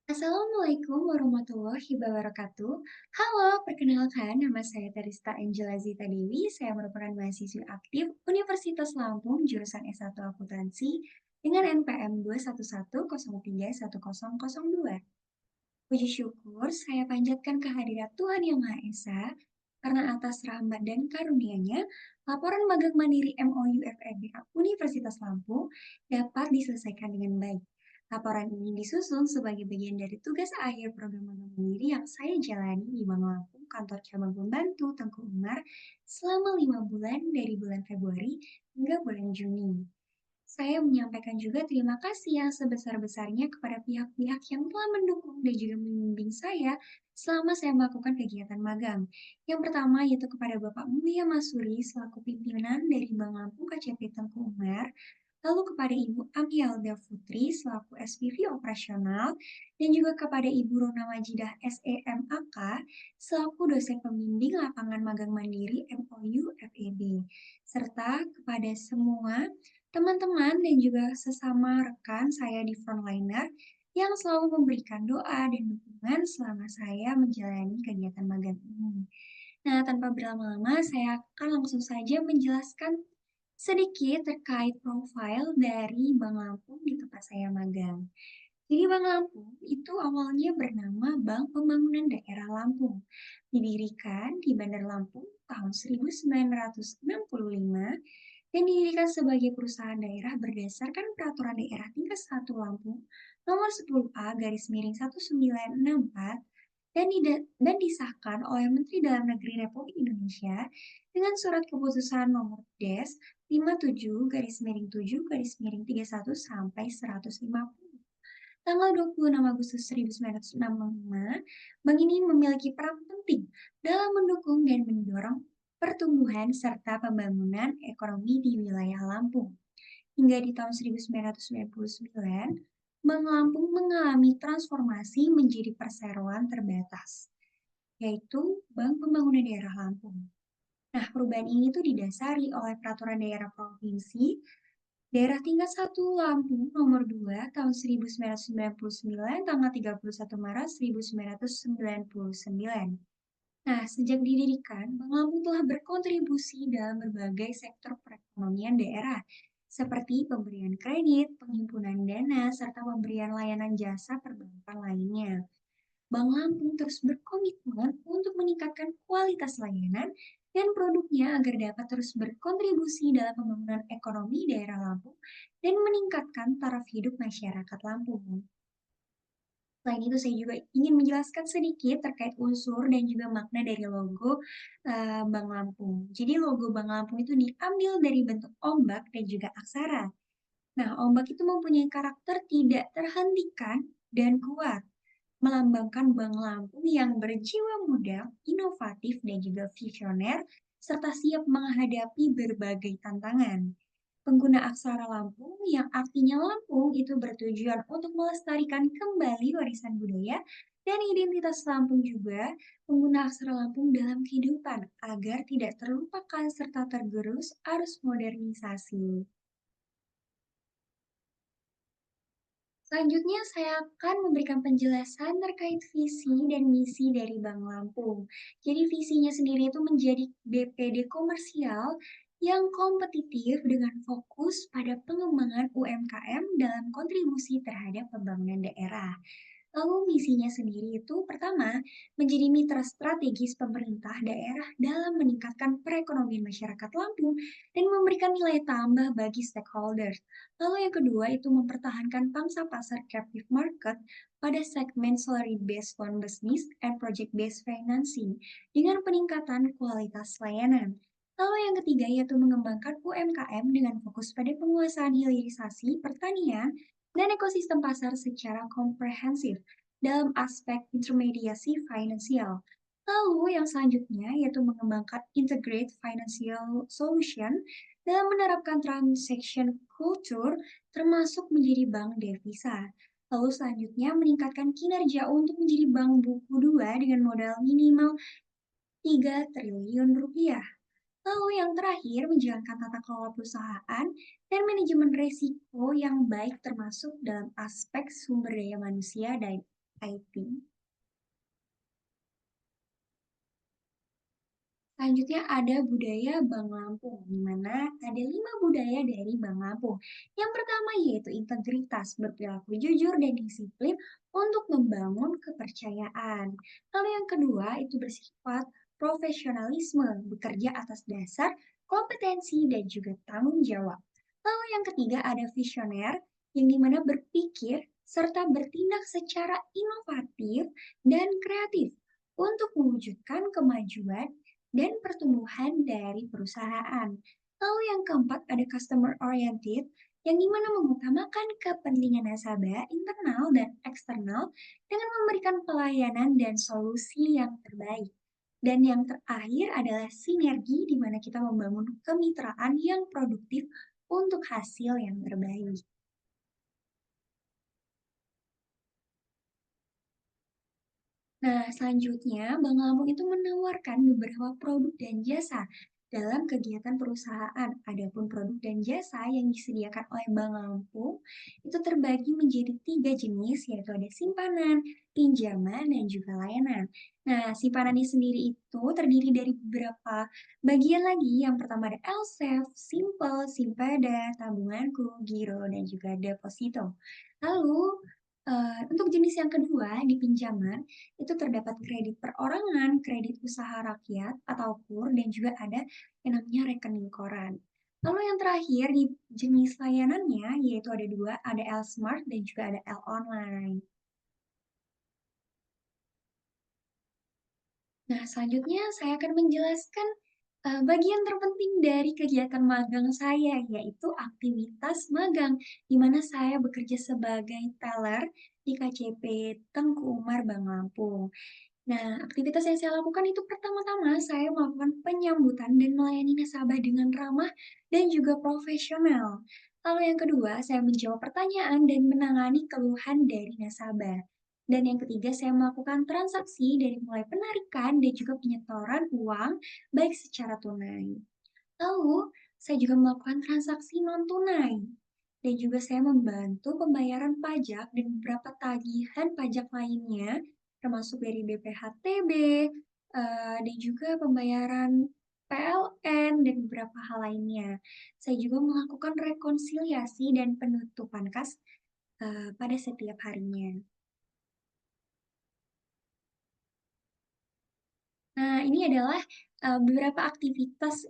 Assalamualaikum warahmatullahi wabarakatuh. Halo, perkenalkan nama saya Terista Angela Zita Dewi. Saya merupakan mahasiswi aktif Universitas Lampung jurusan S1 Akuntansi dengan NPM 211031002. Puji syukur saya panjatkan kehadirat Tuhan Yang Maha Esa karena atas rahmat dan karunia-Nya, laporan magang mandiri MOU FEB Universitas Lampung dapat diselesaikan dengan baik. Laporan ini disusun sebagai bagian dari tugas akhir program magang mandiri yang saya jalani di Bank Lampung, kantor cabang pembantu Tengku Umar, selama 5 bulan dari bulan Februari hingga bulan Juni. Saya menyampaikan juga terima kasih yang sebesar-besarnya kepada pihak-pihak yang telah mendukung dan juga membimbing saya selama saya melakukan kegiatan magang. Yang pertama yaitu kepada Bapak Mulia Masuri selaku pimpinan dari Bank Lampung KCP Tengku Umar, lalu kepada Ibu Amialda Putri selaku SPV operasional, dan juga kepada Ibu Rona Majidah SEMAK selaku dosen pembimbing lapangan magang mandiri MOU FEB, serta kepada semua teman-teman dan juga sesama rekan saya di frontliner yang selalu memberikan doa dan dukungan selama saya menjalani kegiatan magang ini. Nah, tanpa berlama-lama, saya akan langsung saja menjelaskan sedikit terkait profil dari Bank Lampung di tempat saya magang. Jadi Bank Lampung itu awalnya bernama Bank Pembangunan Daerah Lampung, didirikan di Bandar Lampung tahun 1965 dan didirikan sebagai perusahaan daerah berdasarkan Peraturan Daerah Tingkat 1 Lampung Nomor 10A garis miring 1964 dan disahkan oleh Menteri Dalam Negeri Republik Indonesia dengan Surat Keputusan Nomor Des 57 garis miring 7 garis miring 31 sampai 150. Tanggal 26 Agustus 1965, bank ini memiliki peran penting dalam mendukung dan mendorong pertumbuhan serta pembangunan ekonomi di wilayah Lampung. Hingga di tahun 1999, Bank Lampung mengalami transformasi menjadi perseroan terbatas, yaitu Bank Pembangunan Daerah Lampung. Nah, perubahan ini tuh didasari oleh Peraturan Daerah Provinsi Daerah Tingkat 1 Lampung Nomor 2 Tahun 1999 tanggal 31 Maret 1999. Nah, sejak didirikan, Bank Lampung telah berkontribusi dalam berbagai sektor perekonomian daerah, seperti pemberian kredit, penghimpunan dana, serta pemberian layanan jasa perbankan lainnya. Bank Lampung terus berkomitmen untuk meningkatkan kualitas layanan dan produknya agar dapat terus berkontribusi dalam pembangunan ekonomi daerah Lampung dan meningkatkan taraf hidup masyarakat Lampung. Selain itu, saya juga ingin menjelaskan sedikit terkait unsur dan juga makna dari logo Bank Lampung. Jadi logo Bank Lampung itu diambil dari bentuk ombak dan juga aksara. Nah, ombak itu mempunyai karakter tidak terhentikan dan kuat, melambangkan Bank Lampung yang berjiwa muda, inovatif, dan juga visioner, serta siap menghadapi berbagai tantangan. Pengguna aksara Lampung yang artinya Lampung itu bertujuan untuk melestarikan kembali warisan budaya dan identitas Lampung juga pengguna aksara Lampung dalam kehidupan agar tidak terlupakan serta tergerus arus modernisasi. Selanjutnya, saya akan memberikan penjelasan terkait visi dan misi dari Bank Lampung. Jadi, visinya sendiri itu menjadi BPD komersial yang kompetitif dengan fokus pada pengembangan UMKM dalam kontribusi terhadap pembangunan daerah. Lalu misinya sendiri itu pertama, menjadi mitra strategis pemerintah daerah dalam meningkatkan perekonomian masyarakat Lampung dan memberikan nilai tambah bagi stakeholders. Lalu yang kedua itu mempertahankan pangsa pasar captive market pada segmen salary based loan business and project based financing dengan peningkatan kualitas layanan. Lalu yang ketiga yaitu mengembangkan UMKM dengan fokus pada penguasaan hilirisasi pertanian dan ekosistem pasar secara komprehensif dalam aspek intermediasi finansial. Lalu yang selanjutnya yaitu mengembangkan integrate financial solution dalam menerapkan transaction culture termasuk menjadi bank devisa. Lalu selanjutnya meningkatkan kinerja untuk menjadi bank buku 2 dengan modal minimal 3 triliun rupiah. Lalu yang terakhir, menjalankan tata kelola perusahaan dan manajemen risiko yang baik termasuk dalam aspek sumber daya manusia IT. Selanjutnya ada budaya Bank Lampung, di mana ada 5 budaya dari Bank Lampung. Yang pertama yaitu integritas, berperilaku jujur dan disiplin untuk membangun kepercayaan. Lalu yang kedua itu bersifat profesionalisme, bekerja atas dasar kompetensi dan juga tanggung jawab. Lalu yang ketiga ada visioner, yang dimana berpikir serta bertindak secara inovatif dan kreatif untuk mewujudkan kemajuan dan pertumbuhan dari perusahaan. Lalu yang keempat ada customer oriented, yang dimana mengutamakan kepentingan nasabah internal dan eksternal dengan memberikan pelayanan dan solusi yang terbaik. Dan yang terakhir adalah sinergi, di mana kita membangun kemitraan yang produktif untuk hasil yang terbaik. Nah, selanjutnya, Bank Lampung itu menawarkan beberapa produk dan jasa dalam kegiatan perusahaan. Adapun produk dan jasa yang disediakan oleh Bank Lampung itu terbagi menjadi 3 jenis, yaitu ada simpanan, pinjaman, dan juga layanan. Nah, simpanan ini sendiri itu terdiri dari beberapa bagian lagi. Yang pertama ada LSAV, Simple, Simpada, Tabunganku, Giro, dan juga Deposito. Lalu, untuk jenis yang kedua di pinjaman, itu terdapat kredit perorangan, kredit usaha rakyat atau KUR, dan juga ada yang namanya rekening koran. Lalu yang terakhir di jenis layanannya yaitu ada dua, ada L-Smart dan juga ada L-Online. Nah, selanjutnya saya akan menjelaskan bagian terpenting dari kegiatan magang saya, yaitu aktivitas magang, di mana saya bekerja sebagai teller di KCP Tengku Umar Bank Lampung. Nah, aktivitas yang saya lakukan itu pertama-tama saya melakukan penyambutan dan melayani nasabah dengan ramah dan juga profesional. Lalu yang kedua, saya menjawab pertanyaan dan menangani keluhan dari nasabah. Dan yang ketiga, saya melakukan transaksi dari mulai penarikan dan juga penyetoran uang baik secara tunai. Lalu, saya juga melakukan transaksi non-tunai. Dan juga saya membantu pembayaran pajak dan beberapa tagihan pajak lainnya, termasuk dari BPHTB, dan juga pembayaran PLN, dan beberapa hal lainnya. Saya juga melakukan rekonsiliasi dan penutupan kas pada setiap harinya. Nah, ini adalah, beberapa aktivitas,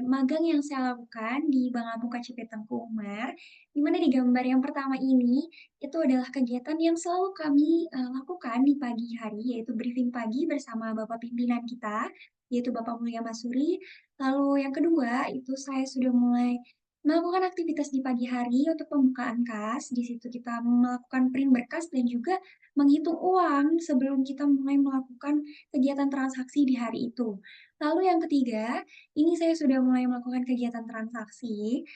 magang yang saya lakukan di Bank Lampung KCP Tengku Umar, di mana di gambar yang pertama ini, itu adalah kegiatan yang selalu kami, lakukan di pagi hari, yaitu briefing pagi bersama Bapak pimpinan kita, yaitu Bapak Mulia Masuri. Lalu yang kedua, itu saya sudah mulai melakukan aktivitas di pagi hari untuk pembukaan kas. Di situ kita melakukan print berkas dan juga menghitung uang sebelum kita mulai melakukan kegiatan transaksi di hari itu. Lalu yang ketiga, ini saya sudah mulai melakukan kegiatan transaksi,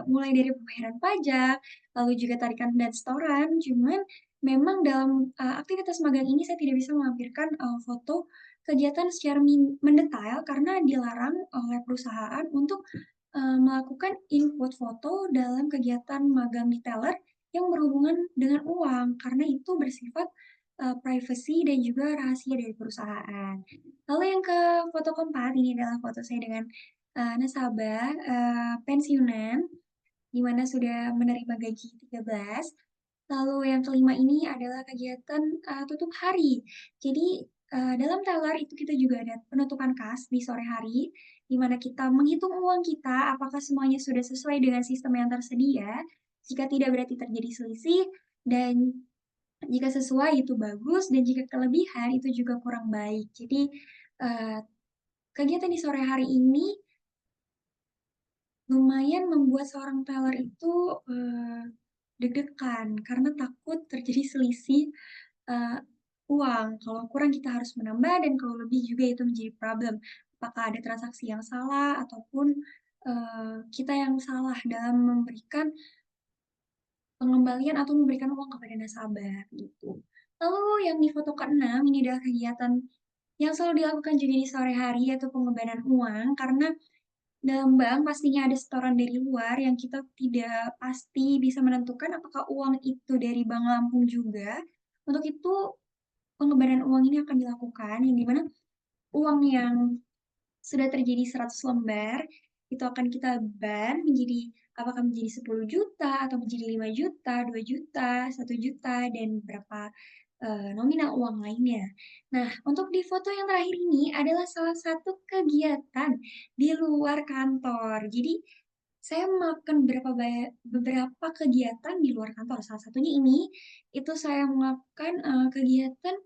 mulai dari pembayaran pajak, lalu juga tarikan dan setoran, cuman memang dalam, aktivitas magang ini saya tidak bisa melampirkan, foto kegiatan secara mendetail karena dilarang oleh perusahaan untuk, melakukan input foto dalam kegiatan magang di teller yang berhubungan dengan uang, karena itu bersifat, privacy dan juga rahasia dari perusahaan. Lalu yang ke foto keempat, ini adalah foto saya dengan, nasabah, pensiunan, di mana sudah menerima gaji 13. Lalu yang kelima ini adalah kegiatan, tutup hari. Jadi, dalam teller itu kita juga ada penutupan kas di sore hari, di mana kita menghitung uang kita apakah semuanya sudah sesuai dengan sistem yang tersedia. Jika tidak berarti terjadi selisih, dan jika sesuai itu bagus, dan jika kelebihan itu juga kurang baik. Jadi, eee, kegiatan di sore hari ini lumayan membuat seorang teller itu, deg-degan karena takut terjadi selisih, eee, uang. Kalau kurang kita harus menambah dan kalau lebih juga itu menjadi problem. Apakah ada transaksi yang salah ataupun, kita yang salah dalam memberikan pengembalian atau memberikan uang kepada nasabah, gitu. Lalu yang di foto keenam ini adalah kegiatan yang selalu dilakukan juga di sore hari, yaitu pengembalian uang, karena dalam bank pastinya ada setoran dari luar yang kita tidak pasti bisa menentukan apakah uang itu dari Bank Lampung juga Untuk itu, pengembaraan uang ini akan dilakukan, yang di mana uang yang sudah terjadi 100 lembar, itu akan kita ban menjadi apakah menjadi 10 juta atau menjadi 5 juta, 2 juta, 1 juta, dan berapa nominal uang lainnya. Nah, untuk di foto yang terakhir ini adalah salah satu kegiatan di luar kantor. Jadi, saya melakukan beberapa kegiatan di luar kantor. Salah satunya ini, itu saya melakukan kegiatan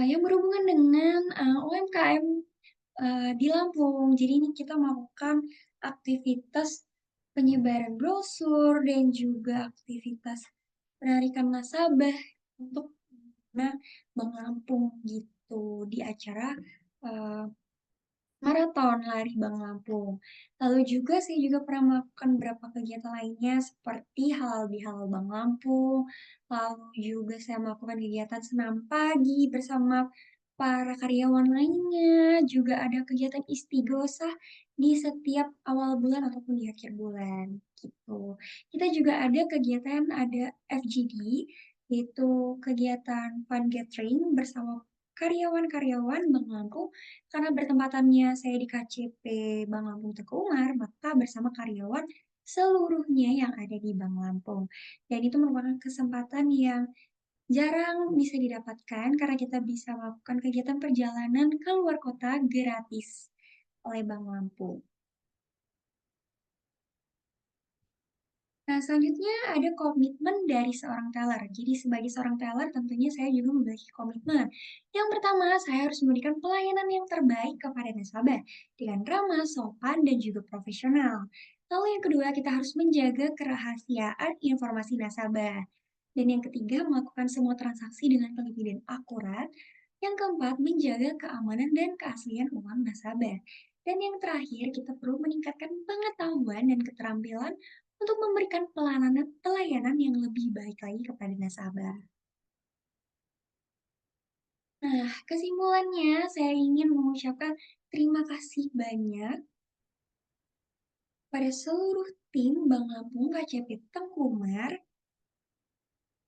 yang berhubungan dengan UMKM di Lampung. Jadi ini kita melakukan aktivitas penyebaran brosur dan juga aktivitas penarikan nasabah untuk Bank Lampung gitu di acara eh, maraton lari Bank Lampung. Lalu juga saya juga pernah melakukan beberapa kegiatan lainnya seperti halal bihalal Bank Lampung. Lalu juga saya melakukan kegiatan senam pagi bersama para karyawan lainnya. Juga ada kegiatan istighosah di setiap awal bulan ataupun di akhir bulan gitu. Kita juga ada kegiatan ada FGD, yaitu kegiatan fun gathering bersama karyawan-karyawan Bank Lampung. Karena bertempatannya saya di KCP Bank Lampung Teguh Umar, maka bersama karyawan seluruhnya yang ada di Bank Lampung. Dan itu merupakan kesempatan yang jarang bisa didapatkan karena kita bisa melakukan kegiatan perjalanan ke luar kota gratis oleh Bank Lampung. Nah, selanjutnya ada komitmen dari seorang teller. Jadi, sebagai seorang teller, tentunya saya juga memiliki komitmen. Yang pertama, saya harus memberikan pelayanan yang terbaik kepada nasabah dengan ramah, sopan, dan juga profesional. Lalu yang kedua, kita harus menjaga kerahasiaan informasi nasabah. Dan yang ketiga, melakukan semua transaksi dengan teliti dan akurat. Yang keempat, menjaga keamanan dan keaslian uang nasabah. Dan yang terakhir, kita perlu meningkatkan pengetahuan dan keterampilan untuk memberikan pelayanan yang lebih baik lagi kepada nasabah. Nah, kesimpulannya saya ingin mengucapkan terima kasih banyak pada seluruh tim Bank Lampung KCP Tengkumar,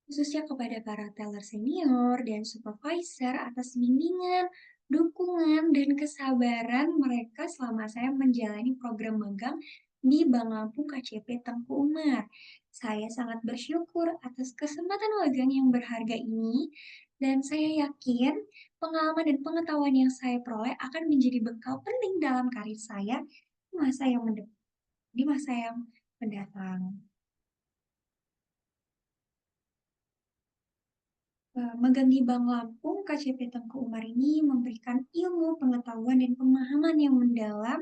khususnya kepada para teller senior dan supervisor atas bimbingan, dukungan, dan kesabaran mereka selama saya menjalani program magang di Bank Lampung KCP Tengku Umar. Saya sangat bersyukur atas kesempatan magang yang berharga ini, dan saya yakin pengalaman dan pengetahuan yang saya peroleh akan menjadi bekal penting dalam karir saya di masa yang mendatang. Magang di Bank Lampung, KCP Tengku Umar ini memberikan ilmu, pengetahuan, dan pemahaman yang mendalam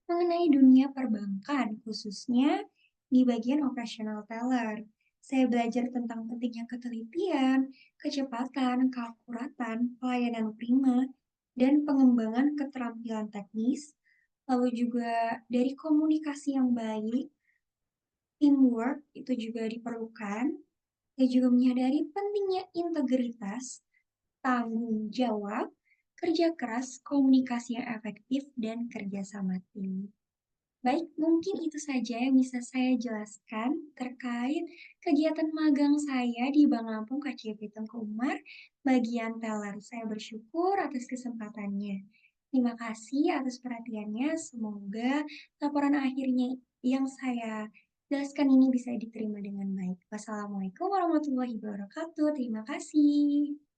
mengenai dunia perbankan, khususnya di bagian operasional teller. Saya belajar tentang pentingnya ketelitian, kecepatan, keakuratan, pelayanan prima, dan pengembangan keterampilan teknis, lalu juga dari komunikasi yang baik, teamwork itu juga diperlukan. Saya juga menyadari pentingnya integritas, tanggung jawab, kerja keras, komunikasi yang efektif, dan kerjasama tim. Baik, mungkin itu saja yang bisa saya jelaskan terkait kegiatan magang saya di Bank Lampung KCP Tengku Umar bagian teller. Saya bersyukur atas kesempatannya. Terima kasih atas perhatiannya. Semoga laporan akhirnya yang saya jelaskan ini bisa diterima dengan baik. Wassalamualaikum warahmatullahi wabarakatuh. Terima kasih.